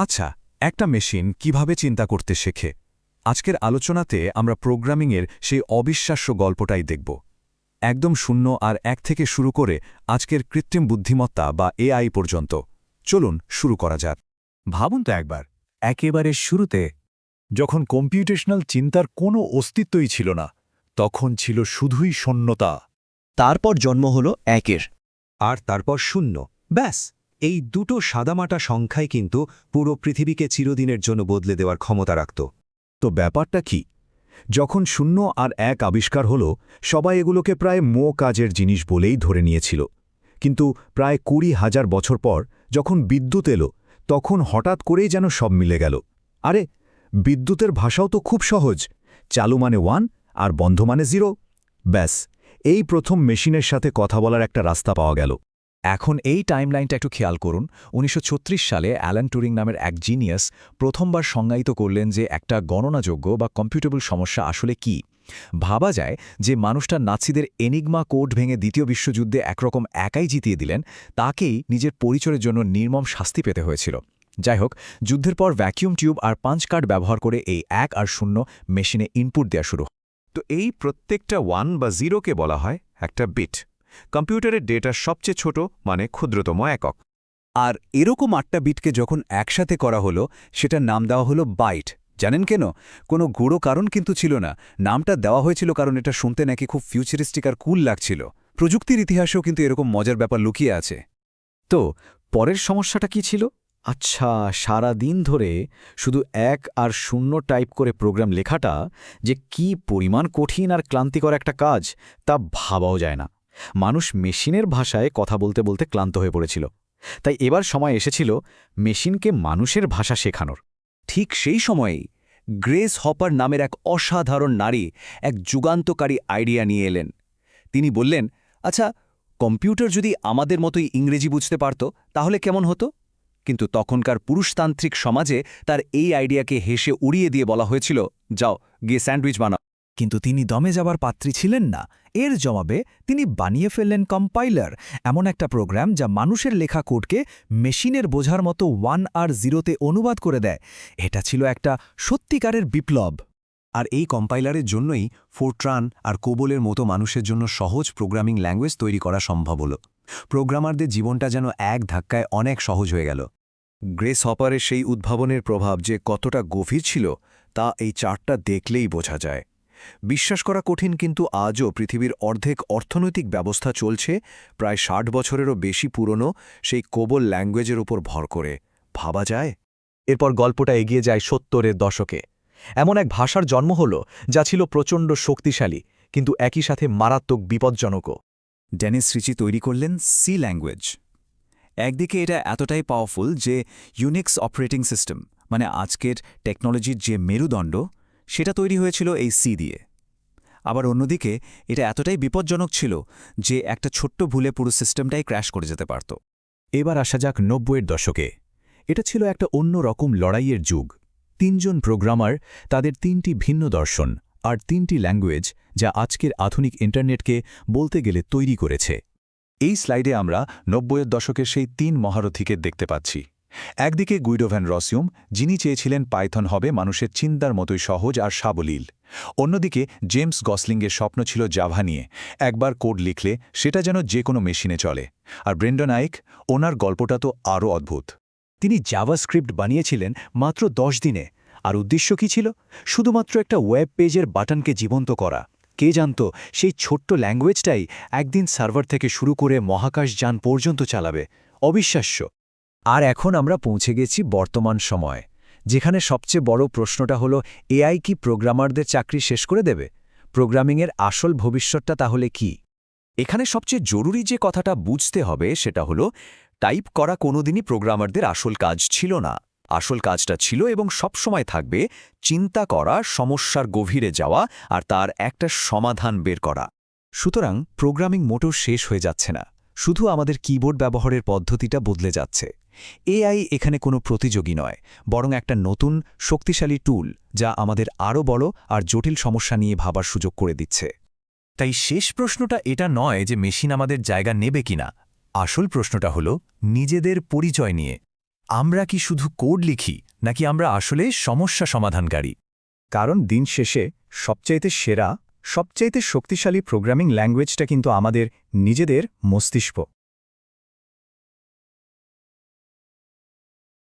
আচ্ছা, একটা মেশিন কিভাবে চিন্তা করতে শেখে? আজকের আলোচনাতে আমরা প্রোগ্রামিংয়ের সেই অবিশ্বাস্য গল্পটাই দেখব। একদম শূন্য আর এক থেকে শুরু করে আজকের কৃত্রিম বুদ্ধিমত্তা বা এআই পর্যন্ত। চলুন শুরু করা যাক। ভাবুন তো একবার, একেবারে শুরুতে যখন কম্পিউটেশনাল চিন্তার কোনো অস্তিত্বই ছিল না, তখন ছিল শুধুই শূন্যতা। তারপর জন্ম হলো একের। আর তারপর শূন্য। ব্যাস, এই দুটো সাদামাটা সংখ্যাই কিন্তু পুরো পৃথিবীকে চিরদিনের জন্য বদলে দেওয়ার ক্ষমতা রাখত। তো ব্যাপারটা কি? যখন শূন্য আর এক আবিষ্কার হল, সবাই এগুলোকে প্রায় কাজের জিনিস বলেই ধরে নিয়েছিল। কিন্তু প্রায় ২০,০০০ বছর পর যখন বিদ্যুৎ এলো, তখন হঠাৎ করেই যেন সব মিলে গেল। আরে, বিদ্যুতের ভাষাও তো খুব সহজ। চালু মানে 1 আর বন্ধ মানে 0। ব্যাস, এই প্রথম মেশিনের সাথে কথা বলার একটা রাস্তা পাওয়া গেল। এখন এই টাইমলাইনটা একটু খেয়াল করুন। ১৯৩৬ সালে অ্যালান টুরিং নামের এক জিনিয়াস প্রথমবার সংজ্ঞায়িত করলেন যে একটা গণনাযোগ্য বা কম্পিউটেবল সমস্যা আসলে কি। ভাবা যায় যে মানুষটা নাৎসিদের এনিগমা কোড ভেঙে দ্বিতীয় বিশ্বযুদ্ধে একরকম একাই জিতিয়ে দিলেন, তাকেই নিজের পরিচয়ের জন্য নির্মম শাস্তি পেতে হয়েছিল। যাই হোক, যুদ্ধের পর ভ্যাকিউম টিউব আর পাঞ্চ কার্ড ব্যবহার করে এই ১ আর ০ মেশিনে ইনপুট দেওয়া শুরু। তো এই প্রত্যেকটা 1 বা 0কে বলা হয় একটা বিট। কম্পিউটারের ডেটার সবচেয়ে ছোট মানে ক্ষুদ্রতম একক। আর এরকম ৮টা বিটকে যখন একসাথে করা হলো, সেটার নাম দেওয়া হলো বাইট। জানেন কেন? কোনো গুঁড়ো কারণ কিন্তু ছিল না। নামটা দেওয়া হয়েছিল কারণ এটা শুনতে নাকি খুব ফিউচারিস্টিক আর কুল লাগছিল। প্রযুক্তির ইতিহাসেও কিন্তু এরকম মজার ব্যাপার লুকিয়ে আছে। তো পরের সমস্যাটা কি ছিল? আচ্ছা, সারা দিন ধরে শুধু ১ আর ০ টাইপ করে প্রোগ্রাম লেখাটা যে কি পরিমাণ কঠিন আর ক্লান্তিকর একটা কাজ, তা ভাবাও যায় না। মানুষ মেশিনের ভাষায় কথা বলতে বলতে ক্লান্ত হয়ে পড়েছিল। তাই এবার সময় এসেছিল মেশিনকে মানুষের ভাষা শেখানোর। ঠিক সেই সময়েই গ্রেস হপার নামের এক অসাধারণ নারী এক যুগান্তকারী আইডিয়া নিয়ে এলেন। তিনি বললেন, আচ্ছা, কম্পিউটার যদি আমাদের মতোই ইংরেজি বুঝতে পারত তাহলে কেমন হতো? কিন্তু তখনকার পুরুষতান্ত্রিক সমাজে তার এই আইডিয়াকে হেসে উড়িয়ে দিয়ে বলা হয়েছিল, যাও গিয়ে স্যান্ডউইচ বানাও। কিন্তু তিনি দমে যাবার পাত্রী ছিলেন না। এর জবাবে তিনি বানিয়ে ফেললেন কম্পাইলার, এমন একটা প্রোগ্রাম যা মানুষের লেখা কোডকে মেশিনের বোঝার মতো 1 আর 0তে অনুবাদ করে দেয়। এটা ছিল একটা সত্যিকারের বিপ্লব। আর এই কম্পাইলারের জন্যই ফোরট্রান আর কোবলের মতো মানুষের জন্য সহজ প্রোগ্রামিং ল্যাঙ্গুয়েজ তৈরি করা সম্ভব হল। প্রোগ্রামারদের জীবনটা যেন এক ধাক্কায় অনেক সহজ হয়ে গেল। গ্রেস হপারের সেই উদ্ভাবনের প্রভাব যে কতটা গভীর ছিল, তা এই চার্টটা দেখলেই বোঝা যায়। বিশ্বাস করা কঠিন, কিন্তু আজও পৃথিবীর অর্ধেক অর্থনৈতিক ব্যবস্থা চলছে প্রায় ৬০ বছরেরও বেশি পুরনো সেই কোবল ল্যাঙ্গুয়েজের উপর ভর করে। ভাবা যায়? এরপর গল্পটা এগিয়ে যায় ৭০-এর দশকে। এমন এক ভাষার জন্ম হল যা ছিল প্রচণ্ড শক্তিশালী, কিন্তু একই সাথে মারাত্মক বিপজ্জনকও। ডেনিস রিচি তৈরি করলেন সি ল্যাঙ্গুয়েজ। একদিকে এটা এতটাই পাওয়ারফুল যে ইউনিক্স অপারেটিং সিস্টেম, মানে আজকের টেকনোলজির যে মেরুদণ্ড, সেটা তৈরি হয়েছিল এই সি দিয়ে। আবার অন্যদিকে এটা এতটাই বিপজ্জনক ছিল যে একটা ছোট্ট ভুলে পুরো সিস্টেমটাই ক্র্যাশ করে যেতে পারত। এবার আসা যাক ৯০-এর দশকে। এটা ছিল একটা অন্য রকম লড়াইয়ের যুগ। ৩ জন প্রোগ্রামার, তাদের ৩টি ভিন্ন দর্শন আর ৩টি ল্যাঙ্গুয়েজ, যা আজকের আধুনিক ইন্টারনেটকে বলতে গেলে তৈরি করেছে। এই স্লাইডে আমরা ৯০-এর দশকের সেই ৩ মহারথীকে দেখতে পাচ্ছি। একদিকে গুইডো ভ্যান রসিউম, যিনি চেয়েছিলেন পাইথন হবে মানুষের চিন্তার মতোই সহজ আর সাবলীল। অন্যদিকে জেমস গসলিংয়ের স্বপ্ন ছিল জাভা নিয়ে, একবার কোড লিখলে সেটা যেন যে কোনো মেশিনে চলে। আর ব্রেন্ডন আইক, ওনার গল্পটা তো আরও অদ্ভুত। তিনি জাভাস্ক্রিপ্ট বানিয়েছিলেন মাত্র ১০ দিনে। আর উদ্দেশ্য কী ছিল? শুধুমাত্র একটা ওয়েব পেজের বাটনকে জীবন্ত করা। কে জানত সেই ছোট্ট ল্যাঙ্গুয়েজটাই একদিন সার্ভার থেকে শুরু করে মহাকাশযান পর্যন্ত চালাবে? অবিশ্বাস্য। আর এখন আমরা পৌঁছে গেছি বর্তমান সময়, যেখানে সবচেয়ে বড় প্রশ্নটা হলো, এআই কি প্রোগ্রামারদের চাকরি শেষ করে দেবে? প্রোগ্রামিংয়ের আসল ভবিষ্যৎটা তাহলে কি? এখানে সবচেয়ে জরুরি যে কথাটা বুঝতে হবে সেটা হলো, টাইপ করা কোনোদিনই প্রোগ্রামারদের আসল কাজ ছিল না। আসল কাজটা ছিল এবং সবসময় থাকবে চিন্তা করা, সমস্যার গভীরে যাওয়া আর তার একটা সমাধান বের করা। সুতরাং প্রোগ্রামিং মোটেও শেষ হয়ে যাচ্ছে না, শুধু আমাদের কিবোর্ড ব্যবহারের পদ্ধতিটা বদলে যাচ্ছে। এআই এখানে কোনো প্রতিযোগী নয়, বরং একটা নতুন শক্তিশালী টুল, যা আমাদের আরও বড় আর জটিল সমস্যা নিয়ে ভাবার সুযোগ করে দিচ্ছে। তাই শেষ প্রশ্নটা এটা নয় যে মেশিন আমাদের জায়গা নেবে কিনা, আসল প্রশ্নটা হলো নিজেদের পরিচয় নিয়ে। আমরা কি শুধু কোড লিখি নাকি আমরা আসলে সমস্যা সমাধানকারী? কারণ দিন শেষে সবচাইতে সেরা, সবচাইতে শক্তিশালী প্রোগ্রামিং ল্যাঙ্গুয়েজটা কিন্তু আমাদের নিজেদের মস্তিষ্ক।